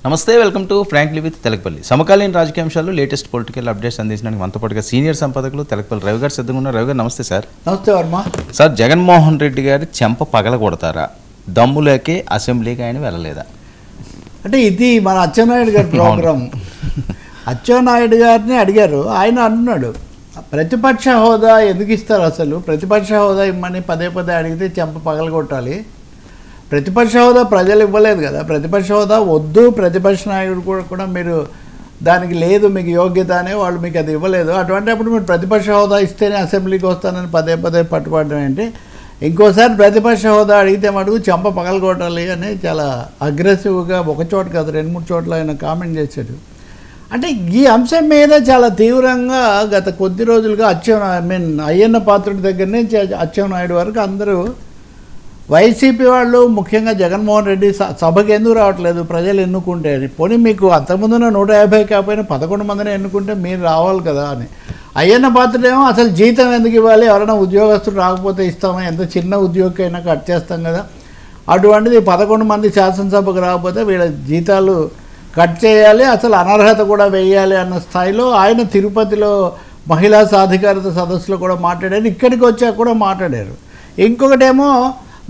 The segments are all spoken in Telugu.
నమస్తే, welcome to frankly with Telakapalli. సమకాలీన రాజకీయ అంశాలు, లేటెస్ట్ పొలిటికల్ అప్డేట్స్ అందించడానికి మనతో పాటుగా సీనియర్ సంపాదకులు తెలకపల్లి రవి గారు సిద్ధంగా ఉన్నారు. రవి గారు నమస్తే సార్. నమస్తే వర్మ సార్, జగన్మోహన్ రెడ్డి గారి చెంప పగల కొడతారా? దమ్ములేకే అసెంబ్లీకి ఆయన వెళ్ళలేదా? అంటే ఇది మన అచ్చెన్నాయుడు గారి ప్రోగ్రాం. అచ్చెన్నాయుడు గారిని అడిగారు, ఆయన అన్నాడు ప్రతిపక్ష హోదా ఎందుకు ఇస్తారు, అసలు ప్రతిపక్ష హోదా ఇమ్మని పదే పదే అడిగితే చెంప పగల కొట్టాలి. ప్రతిపక్ష హోదా ప్రజలు ఇవ్వలేదు కదా, ప్రతిపక్ష హోదా వద్దు, ప్రతిపక్ష నాయకుడు కూడా మీరు దానికి లేదు మీకు యోగ్యత అనే వాళ్ళు మీకు అది ఇవ్వలేదు. అటువంటిప్పుడు మీరు ప్రతిపక్ష హోదా ఇస్తేనే అసెంబ్లీకి వస్తానని పదే పదే పట్టుబడడం ఏంటి? ఇంకోసారి ప్రతిపక్ష హోదా అడిగితే మటుకు చెంప పగల కొట్టాలి అని చాలా అగ్రెసివ్గా ఒక చోట కాదు 2-3 చోట్ల ఆయన కామెంట్ చేశాడు. అంటే ఈ అంశం మీద చాలా తీవ్రంగా గత కొద్ది రోజులుగా అయ్యన్న పాత్రుడి దగ్గర నుంచి అచ్చెన్నాయుడు వరకు అందరూ వైసీపీ వాళ్ళు, ముఖ్యంగా జగన్మోహన్ రెడ్డి సభకి ఎందుకు రావట్లేదు, ప్రజలు ఎన్నుకుంటే అని. పోనీ మీకు అంతకుముందున 150 కాకపోయినా 11 మందిని ఎన్నుకుంటే మీరు రావాలి కదా అని. అయ్యన్న పాత్రుడేమో అసలు జీతం ఎందుకు ఇవ్వాలి, ఎవరైనా ఉద్యోగస్తులు రాకపోతే ఇస్తామా, ఎంత చిన్న ఉద్యోగమైనా కట్ చేస్తాం కదా, అటువంటిది 11 మంది శాసనసభకు రాకపోతే వీళ్ళ జీతాలు కట్ చేయాలి, అసలు అనర్హత కూడా వేయాలి అన్న స్థాయిలో ఆయన తిరుపతిలో మహిళా సాధికారత సదస్సులో కూడా మాట్లాడారు, ఇక్కడికి వచ్చాక కూడా మాట్లాడారు. ఇంకొకటేమో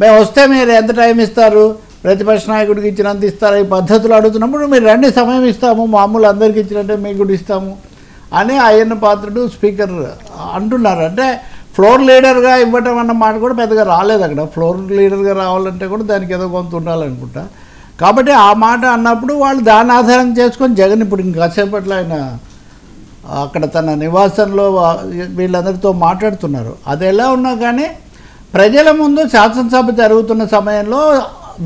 మేము వస్తే మీరు ఎంత టైం ఇస్తారు, ప్రతిపక్ష నాయకుడికి ఇచ్చినంత ఇస్తారు, ఈ పద్ధతులు అడుగుతున్నప్పుడు మీరు రండి సమయం ఇస్తాము, మామూలు అందరికి ఇచ్చినట్టే మీకు కూడా ఇస్తాము అని అయ్యన్న పాత్రుడు స్పీకర్ అంటున్నారు. అంటే ఫ్లోర్ లీడర్గా ఇవ్వటం అన్న మాట కూడా పెద్దగా రాలేదు అక్కడ. ఫ్లోర్ లీడర్గా రావాలంటే కూడా దానికి ఏదో కొంత ఉండాలనుకుంటా. కాబట్టి ఆ మాట అన్నప్పుడు వాళ్ళు దాన్ని ఆధారం చేసుకొని జగన్ ఇప్పుడు ఇంకాసేపట్లో ఆయన అక్కడ తన నివాసంలో వీళ్ళందరితో మాట్లాడుతున్నారు. అది ఎలా ఉన్నా కానీ ప్రజల ముందు శాసనసభ జరుగుతున్న సమయంలో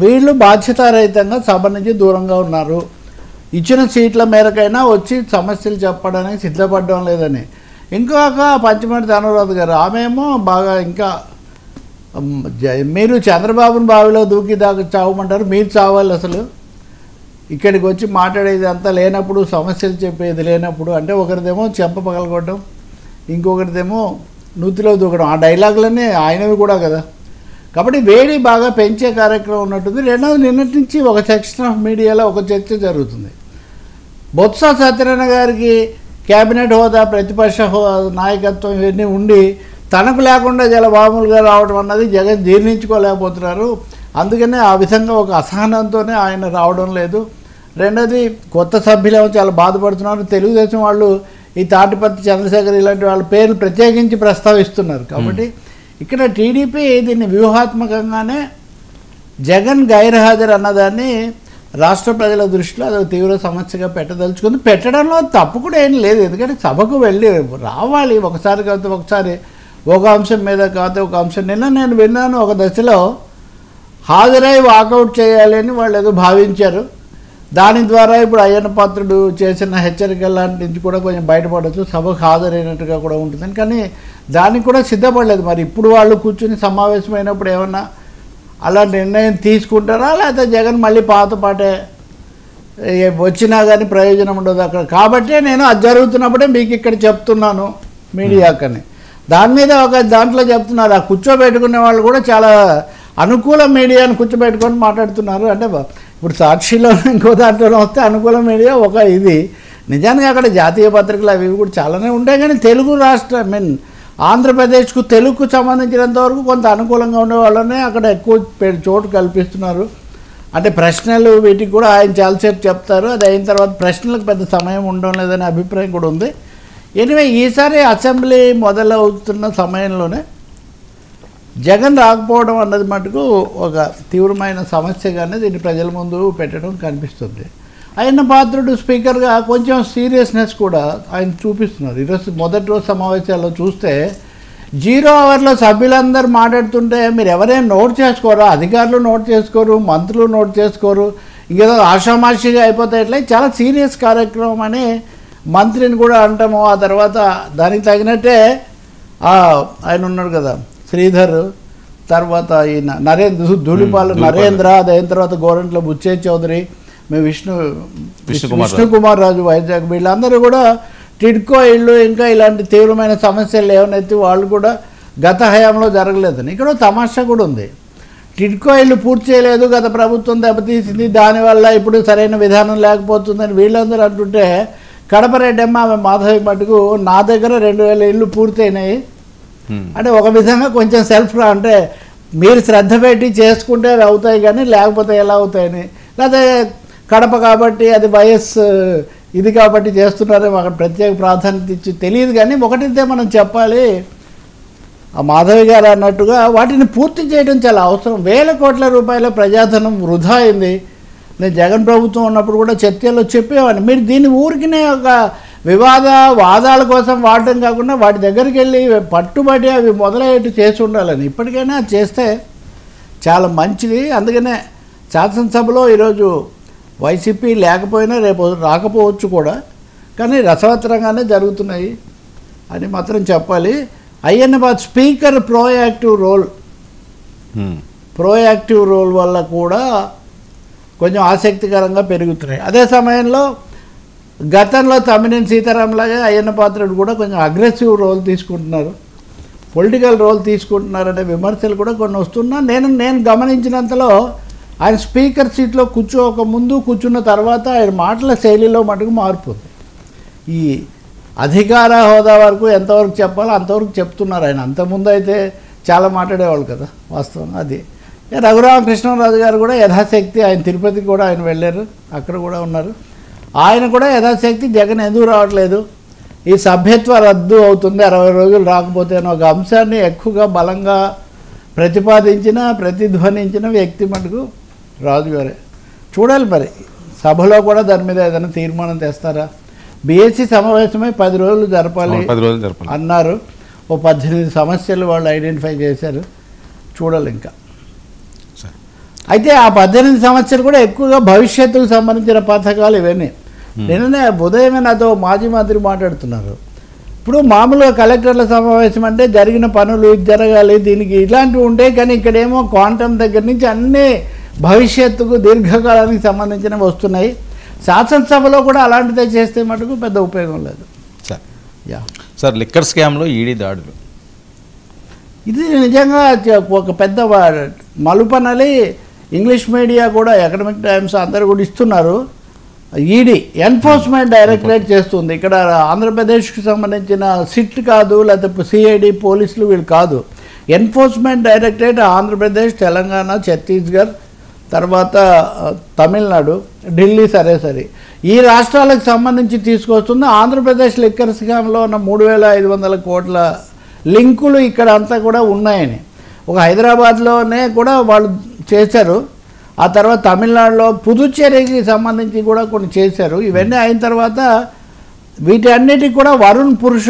వీళ్ళు బాధ్యతారహితంగా సభ నుంచి దూరంగా ఉన్నారు, ఇచ్చిన సీట్ల మేరకైనా వచ్చి సమస్యలు చెప్పడానికి సిద్ధపడడం లేదని. ఇంకొక పంచమర్తి అనురాధ గారు, ఆమెమో బాగా ఇంకా మీరు చంద్రబాబుని బావిలో దూకి దాకా చావమంటారు, మీరు చావాలి అసలు ఇక్కడికి వచ్చి మాట్లాడేది అంతా లేనప్పుడు, సమస్యలు చెప్పేది లేనప్పుడు. అంటే ఒకరిదేమో చెంప పగలగొట్టడం, ఇంకొకరిదేమో నూతిలో దూకడం. ఆ డైలాగులన్నీ ఆయనవి కూడా కదా. కాబట్టి వేడి బాగా పెంచే కార్యక్రమం ఉన్నట్టుంది. రెండవది, నిన్నటి నుంచి ఒక సెక్షన్ ఆఫ్ మీడియాలో ఒక చర్చ జరుగుతుంది. బొత్స సత్యనారాయణ గారికి క్యాబినెట్ హోదా, ప్రతిపక్ష నాయకత్వం ఇవన్నీ ఉండి తనకు లేకుండా చాలా మామూలుగా రావడం అన్నది జగన్ జీర్ణించుకోలేకపోతున్నారు. అందుకనే ఆ విధంగా ఒక అసహనంతోనే ఆయన రావడం లేదు. రెండోది, కొత్త సభ్యులేమో చాలా బాధపడుతున్నారు. తెలుగుదేశం వాళ్ళు ఈ తాటిపత్తి చంద్రశేఖర్ ఇలాంటి వాళ్ళ పేర్లు ప్రత్యేకించి ప్రస్తావిస్తున్నారు. కాబట్టి ఇక్కడ టీడీపీ దీన్ని వ్యూహాత్మకంగానే జగన్ గైర్హాజరు అన్నదాన్ని రాష్ట్ర ప్రజల దృష్టిలో అది తీవ్ర సమస్యగా పెట్టదలుచుకుంది. పెట్టడంలో తప్పు కూడా ఏం లేదు, ఎందుకంటే సభకు వెళ్ళి రావాలి, ఒకసారి కాకపోతే ఒకసారి ఒక అంశం మీద కాకపోతే ఒక అంశం. నిన్న నేను విన్నాను, ఒక దశలో హాజరై వాకౌట్ చేయాలి అని వాళ్ళు ఏదో భావించారు. దాని ద్వారా ఇప్పుడు అయ్యన్న పాత్రుడు చేసిన హెచ్చరికల లాంటి నుంచి కూడా కొంచెం బయటపడవచ్చు, సభకు హాజరైనట్టుగా కూడా ఉంటుందని. కానీ దానికి కూడా సిద్ధపడలేదు. మరి ఇప్పుడు వాళ్ళు కూర్చుని సమావేశమైనప్పుడు ఏమన్నా అలా నిర్ణయం తీసుకుంటారా, లేకపోతే జగన్ మళ్ళీ పాత పాటే వచ్చినా కానీ ప్రయోజనం ఉండదు అక్కడ. కాబట్టి నేను అది జరుగుతున్నప్పుడే మీకు ఇక్కడ చెప్తున్నాను మీడియాకని. దాని మీద ఒక దాంట్లో చెప్తున్నారు, ఆ కూర్చోబెట్టుకునే వాళ్ళు కూడా చాలా అనుకూల మీడియాను కూర్చోబెట్టుకొని మాట్లాడుతున్నారు. అంటే ఇప్పుడు సాక్షిలో ఇంకో దాంట్లో వస్తే అనుకూల మీడియా ఒక ఇది. నిజానికి అక్కడ జాతీయ పత్రికలు అవి కూడా చాలానే ఉంటాయి, కానీ తెలుగు రాష్ట్ర ఆంధ్రప్రదేశ్కు తెలుగుకు సంబంధించినంత వరకు కొంత అనుకూలంగా ఉండే వాళ్ళనే అక్కడ ఎక్కువ చోటు కల్పిస్తున్నారు. అంటే ప్రశ్నలు వీటికి కూడా ఆయన చాలాసేపు చెప్తారు, అది అయిన తర్వాత ప్రశ్నలకు పెద్ద సమయం ఉండడం లేదనే అభిప్రాయం కూడా ఉంది. ఎనివే ఈసారి అసెంబ్లీ మొదలవుతున్న సమయంలోనే జగన్ రాకపోవడం అన్నది మటుకు ఒక తీవ్రమైన సమస్యగానే దీన్ని ప్రజల ముందు పెట్టడం కనిపిస్తుంది. అయ్యన్న పాత్రుడు స్పీకర్గా కొంచెం సీరియస్నెస్ కూడా ఆయన చూపిస్తున్నారు. ఈరోజు మొదటి రోజు సమావేశాల్లో చూస్తే 0 అవర్లో సభ్యులందరూ మాట్లాడుతుంటే మీరు ఎవరైనా నోట్ చేసుకోరా, అధికారులు నోట్ చేసుకోరు, మంత్రులు నోట్ చేసుకోరు, ఇంకేదో ఆషామాషిగా అయిపోతాయి. ఇట్లా చాలా సీరియస్ కార్యక్రమం అని మంత్రిని కూడా అంటాము. ఆ తర్వాత దానికి తగినట్టే ఆయన ఉన్నాడు కదా శ్రీధర్, తర్వాత ఈయన ధూళిపాల నరేంద్ర, అది అయిన తర్వాత గోరంట్ల బుచ్చే చౌదరి, మేము విష్ణుకుమార్ రాజు వైజాగ్, వీళ్ళందరూ కూడా టిడ్కో ఇళ్ళు ఇంకా ఇలాంటి తీవ్రమైన సమస్యలు ఏమైనా వాళ్ళు కూడా గత హయాంలో జరగలేదని. ఇక్కడ తమాషా కూడా ఉంది. టిడ్కో ఇల్లు పూర్తి చేయలేదు, గత ప్రభుత్వం దెబ్బతీసింది, దానివల్ల ఇప్పుడు సరైన విధానం లేకపోతుందని వీళ్ళందరూ అంటుంటే, కడప రెడ్డమ్మ ఆమె మాధవి మటుకు నా దగ్గర 2000 ఇళ్ళు పూర్తయినాయి అంటే ఒక విధంగా కొంచెం అంటే మీరు శ్రద్ధ పెట్టి చేసుకుంటే అవి అవుతాయి కానీ లేకపోతే ఎలా అవుతాయని, లేకపోతే కడప కాబట్టి అది వయస్సు ఇది కాబట్టి చేస్తున్నారే అక్కడ ప్రత్యేక ప్రాధాన్యత ఇచ్చి తెలియదు. కానీ ఒకటితే మనం చెప్పాలి, ఆ మాధవి గారు అన్నట్టుగా వాటిని పూర్తి చేయడం చాలా అవసరం. 1000 కోట్ల రూపాయల ప్రజాధనం వృధా అయింది. నేను జగన్ ప్రభుత్వం ఉన్నప్పుడు కూడా చర్చల్లో చెప్పేవాడిని, మీరు దీన్ని ఊరికినే ఒక వాదాల కోసం వాడటం కాకుండా వాటి దగ్గరికి వెళ్ళి పట్టుబడి అవి మొదలయ్యేట్టు చేసి ఉండాలని. ఇప్పటికైనా చేస్తే చాలా మంచిది. అందుకనే శాసనసభలో ఈరోజు వైసీపీ లేకపోయినా రేపు రాకపోవచ్చు కూడా, కానీ రసవత్తరంగానే జరుగుతున్నాయి అని మాత్రం చెప్పాలి. అయ్యన్నపాత్ర స్పీకర్ ప్రోయాక్టివ్ రోల్ వల్ల కూడా కొంచెం ఆసక్తికరంగా పెరుగుతున్నాయి. అదే సమయంలో గతంలో తమ్మినేని సీతారాంలాగా అయ్యన్నపాత్రుడు కూడా కొంచెం అగ్రెసివ్ రోల్ తీసుకుంటున్నారు, పొలిటికల్ రోల్ తీసుకుంటున్నారనే విమర్శలు కూడా కొన్ని వస్తున్నా నేను గమనించినంతలో ఆయన స్పీకర్ సీట్లో ముందు కూర్చున్న తర్వాత ఆయన మాటల శైలిలో మటుకు మార్పు ఉంది. ఈ అధికార హోదా వరకు ఎంతవరకు చెప్పాలో అంతవరకు చెప్తున్నారు ఆయన. అంతకుముందు అయితే చాలా మాట్లాడేవాళ్ళు కదా వాస్తవం. అది రఘురామకృష్ణరాజు గారు కూడా యథాశక్తి ఆయన తిరుపతికి కూడా ఆయన వెళ్ళారు, అక్కడ కూడా ఉన్నారు. ఆయన కూడా యథాశక్తి జగన్ ఎందుకు రావట్లేదు, ఈ సభ్యత్వ రద్దు అవుతుంది 60 రోజులు రాకపోతే అని ఒక అంశాన్ని ఎక్కువగా బలంగా ప్రతిధ్వనించిన వ్యక్తి మటుకు రాజుగారే. చూడాలి మరి సభలో కూడా దాని మీద ఏదైనా తీర్మానం తెస్తారా. బీఎస్సీ సమావేశమై 10 రోజులు జరపాలి అన్నారు. ఓ 18 సమస్యలు వాళ్ళు ఐడెంటిఫై చేశారు. చూడాలి ఇంకా. అయితే ఆ 18 సమస్యలు కూడా ఎక్కువగా భవిష్యత్తుకు సంబంధించిన పథకాలు ఇవన్నీ. నిన్ననే ఉదయమే నాతో మాజీ మంత్రి మాట్లాడుతున్నారు. ఇప్పుడు మామూలుగా కలెక్టర్ల సమావేశం అంటే జరిగిన పనులు జరగాలి, దీనికి ఇలాంటివి ఉంటాయి. కానీ ఇక్కడేమో క్వాంటమ్ దగ్గర నుంచి అన్నీ భవిష్యత్తుకు దీర్ఘకాలానికి సంబంధించినవి వస్తున్నాయి. శాసనసభలో కూడా అలాంటిదే చేస్తే మటుకు పెద్ద ఉపయోగం లేదు. సార్ లిక్కర్ స్కామ్లో ఈడీ దాడులు, ఇది నిజంగా ఒక పెద్ద మలుపనలి. ఇంగ్లీష్ మీడియా కూడా ఎకనామిక్ టైమ్స్ అందరూ కూడా ఇస్తున్నారు. ఈడీ ఎన్ఫోర్స్మెంట్ డైరెక్టరేట్ చేస్తుంది. ఇక్కడ ఆంధ్రప్రదేశ్కి సంబంధించిన సిట్ కాదు, లేకపోతే సిఐడి పోలీసులు వీళ్ళు కాదు. ఎన్ఫోర్స్మెంట్ డైరెక్టరేట్ ఆంధ్రప్రదేశ్, తెలంగాణ, ఛత్తీస్గఢ్, తర్వాత తమిళనాడు, ఢిల్లీ సరే ఈ రాష్ట్రాలకు సంబంధించి తీసుకొస్తుంది. ఆంధ్రప్రదేశ్ లిక్కర్ స్కామ్లో ఉన్న 3500 కోట్ల లింకులు ఇక్కడ అంతా కూడా ఉన్నాయని. ఒక హైదరాబాద్లోనే కూడా వాళ్ళు చేశారు. ఆ తర్వాత తమిళనాడులో పుదుచ్చేరికి సంబంధించి కూడా కొన్ని చేశారు. ఇవన్నీ అయిన తర్వాత వీటి అన్నిటికి కూడా వరుణ్ పురుషోత్తమ్